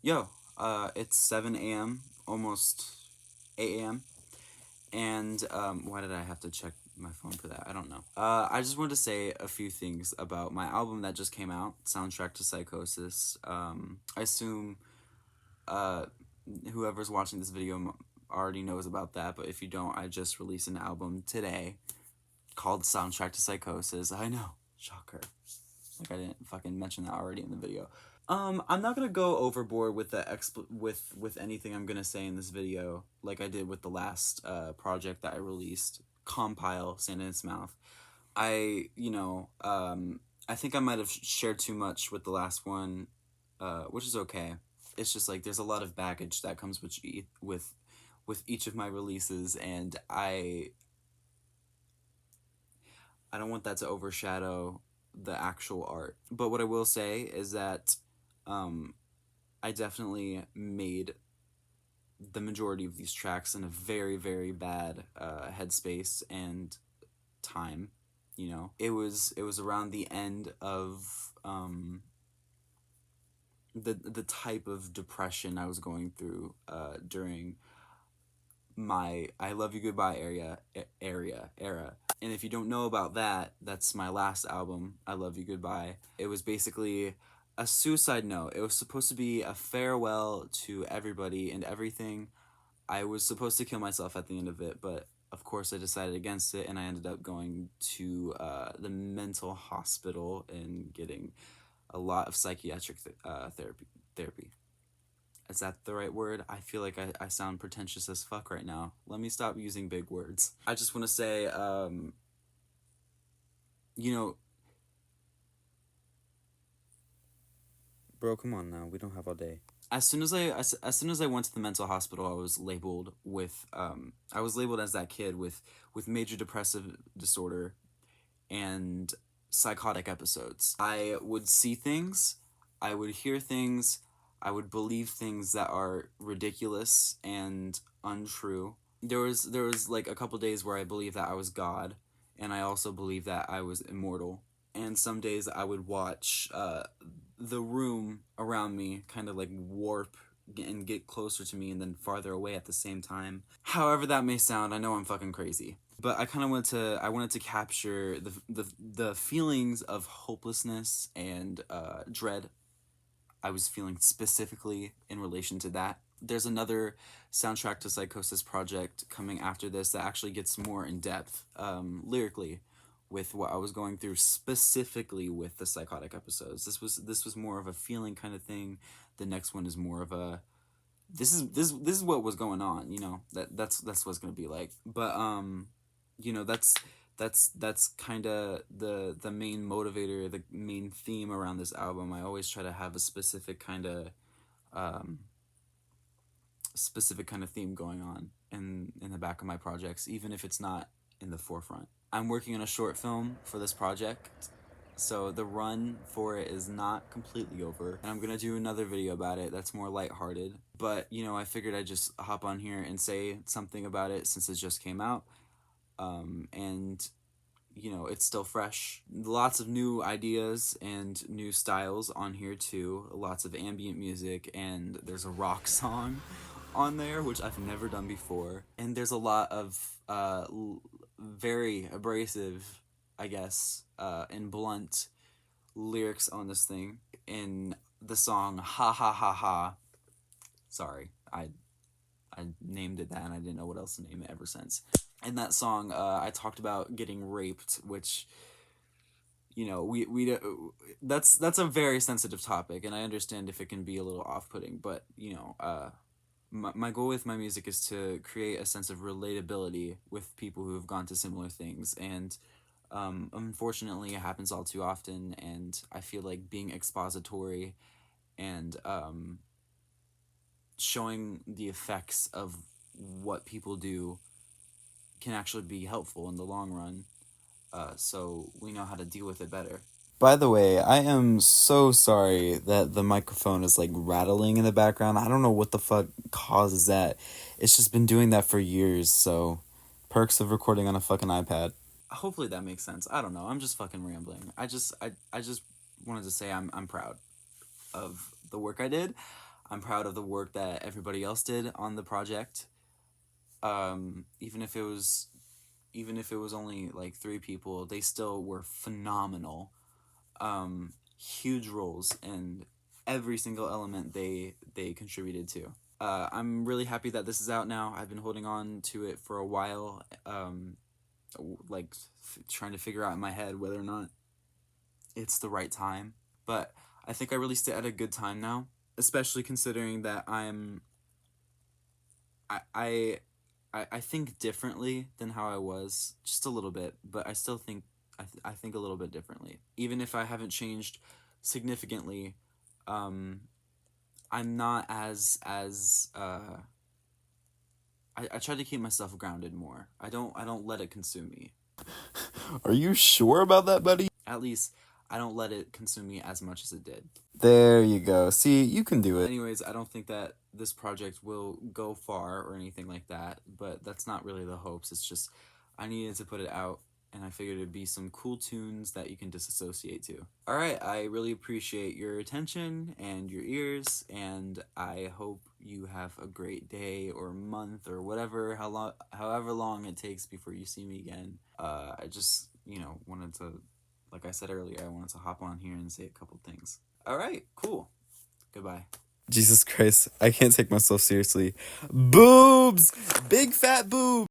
Yo, it's 7 a.m., almost 8 a.m., and, why did I have to check my phone for that? I don't know. I just wanted to say a few things about my album that just came out, Soundtrack to Psychosis. I assume, uh, whoever's watching this video already knows about that, but if you don't, I just released an album today called Soundtrack to Psychosis. I know, shocker. Like I didn't fucking mention that already in the video. I'm not gonna go overboard with the with anything I'm gonna say in this video, like I did with the last project that I released, Compile, Sand in Its Mouth. I think I might have shared too much with the last one, which is okay. It's just like there's a lot of baggage that comes with each of my releases, and I don't want that to overshadow the actual art. But what I will say is that um, I definitely made the majority of these tracks in a very, very bad headspace and time. It was around the end of the type of depression I was going through during my I Love You Goodbye era. And if you don't know about that, that's my last album, I Love You Goodbye. It was basically a suicide note. It was supposed to be a farewell to everybody and everything. I was supposed to kill myself at the end of it, but of course I decided against it, and I ended up going to the mental hospital and getting a lot of psychiatric therapy. Is that the right word? I feel like I sound pretentious as fuck right now. Let me stop using big words. I just want to say, you know, bro, come on now. We don't have all day. As soon as I went to the mental hospital, I was labeled as that kid with major depressive disorder and psychotic episodes. I would see things, I would hear things, I would believe things that are ridiculous and untrue. There was like a couple days where I believed that I was God, and I also believed that I was immortal. And some days I would watch the room around me kind of like warp and get closer to me and then farther away at the same time. However that may sound, I know I'm fucking crazy. But I wanted to capture the feelings of hopelessness and dread I was feeling specifically in relation to that. There's another Soundtrack to Psychosis project coming after this that actually gets more in depth lyrically with what I was going through specifically with the psychotic episodes. This was more of a feeling kind of thing. The next one is more of a this is what was going on. That's what it's gonna be like. But that's kind of the main motivator, the main theme around this album. I always try to have a um, specific kind of theme going on in the back of my projects, even if it's not in the forefront. I'm working on a short film for this project, so the run for it is not completely over, and I'm gonna do another video about it that's more lighthearted. But I figured I'd just hop on here and say something about it since it just came out, and it's still fresh. Lots of new ideas and new styles on here too. Lots of ambient music, and there's a rock song on there, which I've never done before. And there's a lot of very abrasive, I guess, and blunt lyrics on this thing. In the song "Ha Ha Ha Ha," sorry, I named it that, and I didn't know what else to name it ever since. In that song, I talked about getting raped, which we that's a very sensitive topic, and I understand if it can be a little off-putting, but my goal with my music is to create a sense of relatability with people who have gone to similar things, and unfortunately it happens all too often, and I feel like being expository and showing the effects of what people do can actually be helpful in the long run, so we know how to deal with it better. By the way, I am so sorry that the microphone is like rattling in the background. I don't know what the fuck causes that. It's just been doing that for years, so perks of recording on a fucking iPad. Hopefully that makes sense. I don't know. I'm just fucking rambling. I just wanted to say I'm proud of the work I did. I'm proud of the work that everybody else did on the project. Even if it was only like 3 people, they still were phenomenal. Huge roles in every single element they contributed to. I'm really happy that this is out now. I've been holding on to it for a while, like trying to figure out in my head whether or not it's the right time. But I think I released it at a good time now, especially considering that I I think differently than how I was, just a little bit, but I still think I think a little bit differently. Even if I haven't changed significantly, um, I'm not I try to keep myself grounded more. I don't let it consume me. Are you sure about that, buddy? At least I don't let it consume me as much as it did. There you go. See, you can do it. Anyways, I don't think that this project will go far or anything like that, but that's not really the hopes. It's just I needed to put it out, and I figured it'd be some cool tunes that you can disassociate to. All right, I really appreciate your attention and your ears, and I hope you have a great day or month or whatever, however long it takes before you see me again. I just, wanted to, like I said earlier, I wanted to hop on here and say a couple things. All right, cool. Goodbye. Jesus Christ, I can't take myself seriously. Boobs! Big fat boobs!